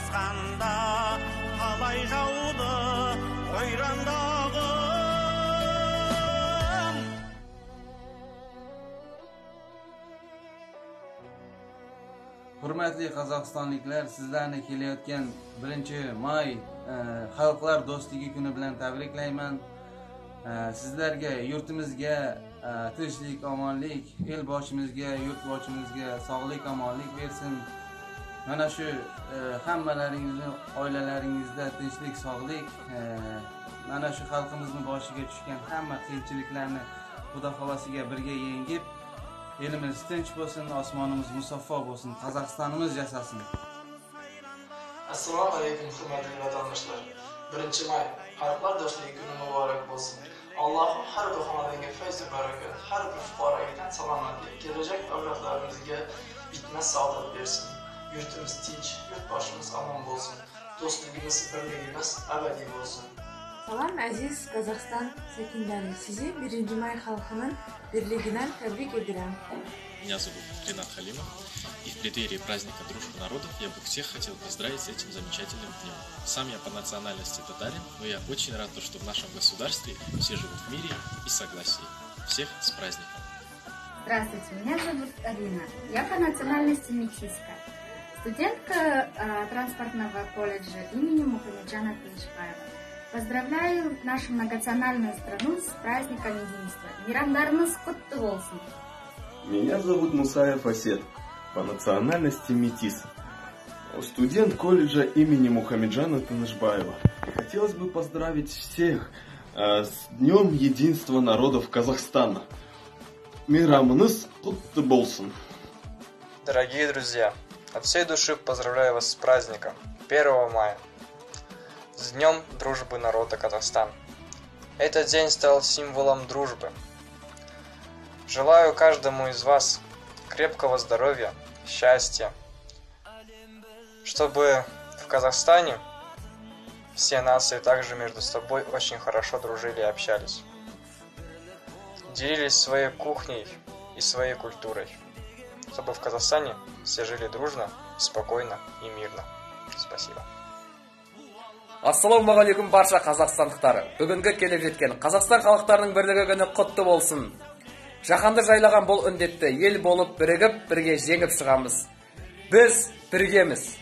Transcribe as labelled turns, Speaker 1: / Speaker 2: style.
Speaker 1: басқанда қалай жауды ойрандағым.
Speaker 2: Hurmatli Qozog'istonliklar, sizlarni kelayotgan 1-may Xalqlar do'stligi kuni bilan tabriklayman. Sizlarga, yurtimizga tinchlik, omonlik, el boshimizga, yurt boshimizga sog'lik, omonlik bersin. Mana shu hammalaringizni oilalaringizda tinchlik, sog'lik, mana shu xalqimizni boshiga tushgan hamma qiyinchiliklarni Xudo xolosiga birga yengib, elimiz tinch bo'lsin, osmonimiz musaffo bo'lsin, Qozog'istonimiz yasasin.
Speaker 3: Assalomu alaykum hurmatli vatandoshlar. 1-may Xalqlar do'stligi kuni muborak bo'lsin. Alloh har bir xonadonga fayz va barakat, har bir fuqaroga tan salomatlik, kelajak avlodlarimizga bitmas saodat bersin. Yurtimiz tinch, yurtboshimiz omon bo'lsin. Do'stligimiz, birligimiz abadiy bo'lsin.
Speaker 4: Salam aziz Qozog'iston sakinlari, sizi 1-may xalqining birligidan tabrik ederim.
Speaker 5: Меня зовут Ринат Халимов, и в преддверии праздника Дружбы народов я бы всех хотел поздравить с этим замечательным днем. Сам я по национальности татарин, но я очень рад, что в нашем государстве все живут в мире и согласии. Всех с праздником!
Speaker 6: Здравствуйте, меня зовут Арина, я по национальности метиска, студентка транспортного колледжа имени Мухамеджана Тынышбаева. Поздравляю нашу многонациональную страну с праздником единства. Мейрамдарымыз құтты болсын.
Speaker 7: Меня зовут Мусаев Асет, по национальности метис, студент колледжа имени Мухамеджана Тынышбаева. И хотелось бы поздравить всех с Днем Единства народов Казахстана. Мейрамыңыз құтты болсын.
Speaker 8: Дорогие друзья, от всей души поздравляю вас с праздником 1 мая, с Днем Дружбы народа Казахстана. Этот день стал символом дружбы. Желаю каждому из вас крепкого здоровья, счастья, чтобы в Казахстане все нации также между собой очень хорошо дружили и общались, делились своей кухней и своей культурой, чтобы в Казахстане все жили дружно, спокойно и мирно. Спасибо.
Speaker 9: Ассалаумағалейкум барша қазақстандықтар. Бүгінгі келіп жеткен Қазақстан халықтарының бірлігі күні құтты болсын. Жаһанды жайлаған бұл індетті ел болып бірігіп, бірге жеңіп шығамыз. Біз біргеміз.